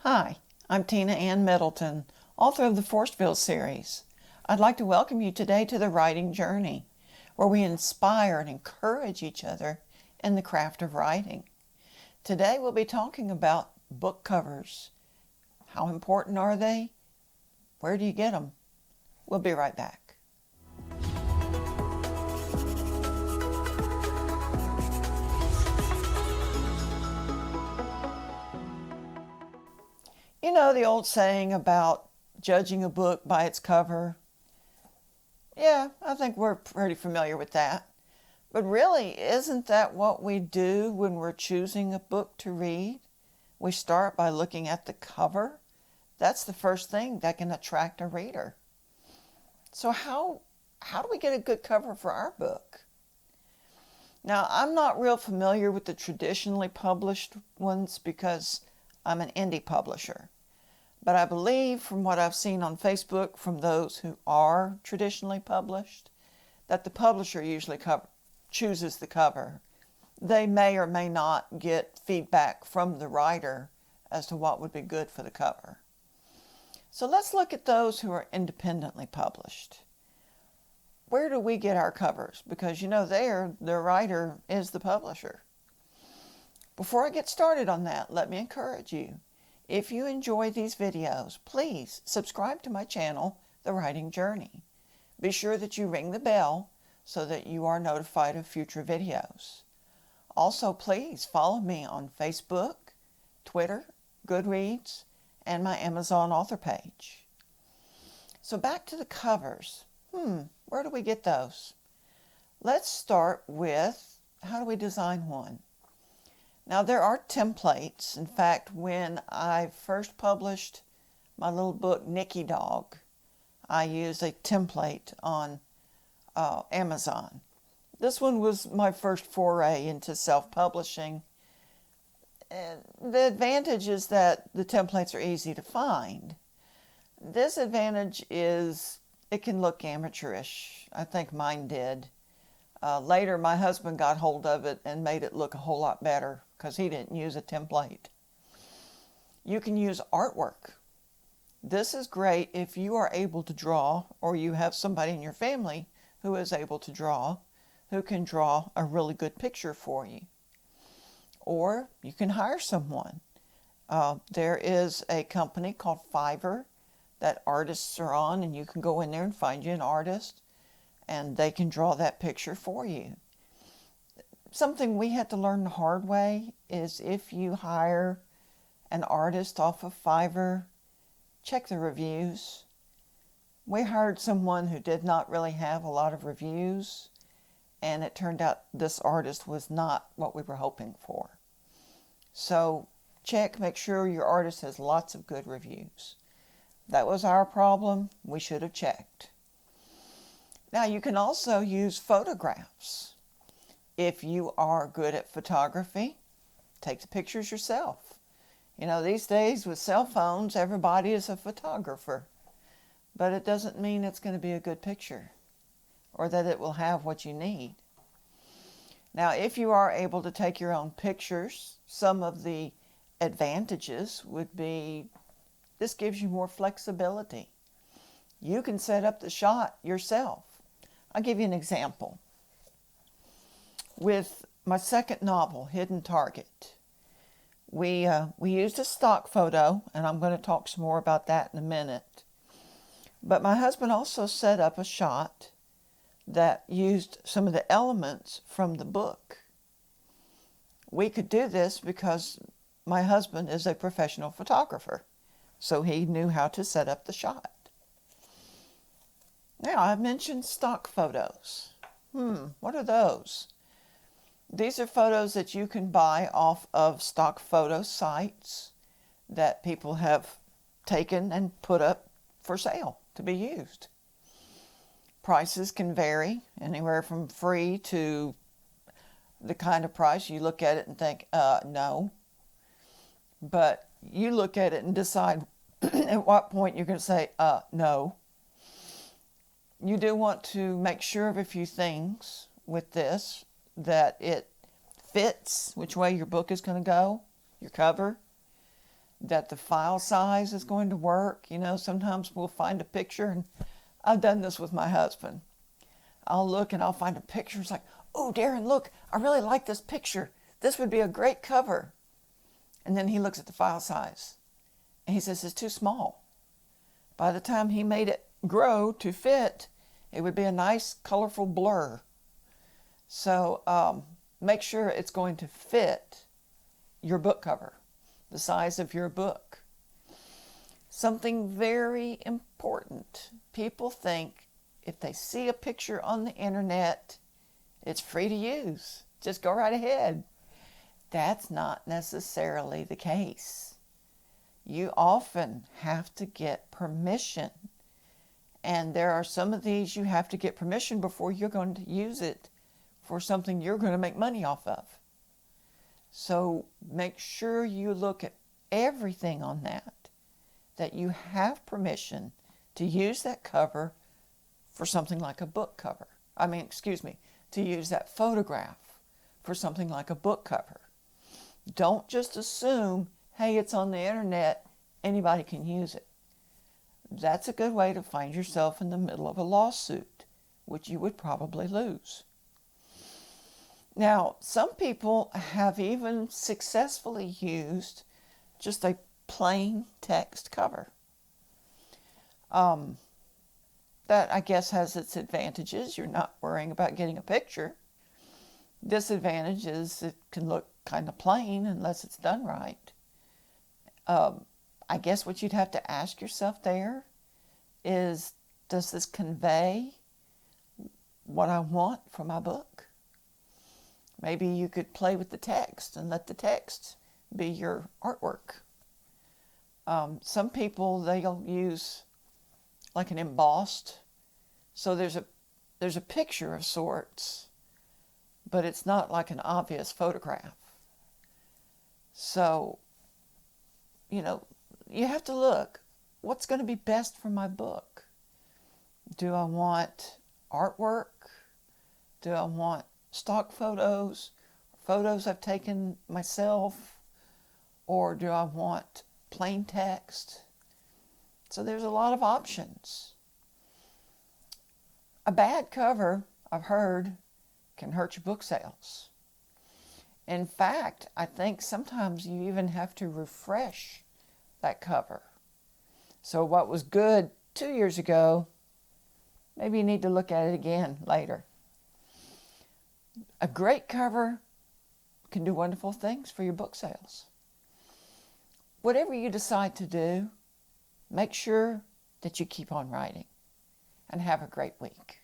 Hi, I'm Tina Ann Middleton, author of the Forestville series. I'd like to welcome you today to the writing journey, where we inspire and encourage each other in the craft of writing. Today we'll be talking about book covers. How important are they? Where do you get them? We'll be right back. You know the old saying about judging a book by its cover? Yeah, I think we're pretty familiar with that. But really, isn't that what we do when we're choosing a book to read? We start by looking at the cover. That's the first thing that can attract a reader. So how do we get a good cover for our book? Now, I'm not real familiar with the traditionally published ones because I'm an indie publisher. But I believe from what I've seen on Facebook from those who are traditionally published, that the publisher usually chooses the cover. They may or may not get feedback from the writer as to what would be good for the cover. So let's look at those who are independently published. Where do we get our covers? Because the writer is the publisher. Before I get started on that, let me encourage you. If you enjoy these videos, please subscribe to my channel, The Writing Journey. Be sure that you ring the bell so that you are notified of future videos. Also, please follow me on Facebook, Twitter, Goodreads, and my Amazon author page. So back to the covers. Where do we get those? Let's start with how do we design one? Now, there are templates. In fact, when I first published my little book, Nicky Dog, I used a template on Amazon. This one was my first foray into self-publishing. And the advantage is that the templates are easy to find. Disadvantage is it can look amateurish. I think mine did. Later, my husband got hold of it and made it look a whole lot better because he didn't use a template. You can use artwork. This is great if you are able to draw or you have somebody in your family who is able to draw, who can draw a really good picture for you. Or you can hire someone. There is a company called Fiverr that artists are on, and you can go in there and find you an artist and they can draw that picture for you. Something we had to learn the hard way is if you hire an artist off of Fiverr, check the reviews. We hired someone who did not really have a lot of reviews, and it turned out this artist was not what we were hoping for. So make sure your artist has lots of good reviews. That was our problem. We should have checked. Now, you can also use photographs. If you are good at photography, take the pictures yourself. These days with cell phones, everybody is a photographer. But it doesn't mean it's going to be a good picture or that it will have what you need. Now, if you are able to take your own pictures, some of the advantages would be this gives you more flexibility. You can set up the shot yourself. I'll give you an example. With my second novel, Hidden Target, we used a stock photo, and I'm going to talk some more about that in a minute. But my husband also set up a shot that used some of the elements from the book. We could do this because my husband is a professional photographer, so he knew how to set up the shot. Now, I've mentioned stock photos. What are those? These are photos that you can buy off of stock photo sites that people have taken and put up for sale to be used. Prices can vary, anywhere from free to the kind of price you look at it and think, no. But you look at it and decide at what point you're going to say, no. You do want to make sure of a few things with this, that it fits which way your book is going to go, your cover. that the file size is going to work. You know, sometimes we'll find a picture, and I've done this with my husband. I'll look and I'll find a picture. It's like, oh, Darren, look, I really like this picture. This would be a great cover. And then he looks at the file size and he says it's too small. By the time he made it grow to fit, it would be a nice, colorful blur. So make sure it's going to fit your book cover, the size of your book. Something very important. People think if they see a picture on the internet, it's free to use. Just go right ahead. That's not necessarily the case. You often have to get permission. And there are some of these you have to get permission before you're going to use it for something you're going to make money off of. So make sure you look at everything on that you have permission to use that cover for something like a book cover. To use that photograph for something like a book cover. Don't just assume, hey, it's on the internet, anybody can use it. That's a good way to find yourself in the middle of a lawsuit, which you would probably lose. Now, some people have even successfully used just a plain text cover. That, I guess, has its advantages. You're not worrying about getting a picture. Disadvantage is it can look kind of plain unless it's done right. I guess what you'd have to ask yourself there is, does this convey what I want for my book? Maybe you could play with the text and let the text be your artwork. Some people, they'll use like an embossed, so there's a picture of sorts, but it's not like an obvious photograph. So, you have to look, what's going to be best for my book? Do I want artwork? Do I want stock photos I've taken myself? Or do I want plain text? So there's a lot of options. A bad cover, I've heard, can hurt your book sales. In fact, I think sometimes you even have to refresh that cover. So what was good 2 years ago, maybe you need to look at it again later. A great cover can do wonderful things for your book sales. Whatever you decide to do, make sure that you keep on writing, and have a great week.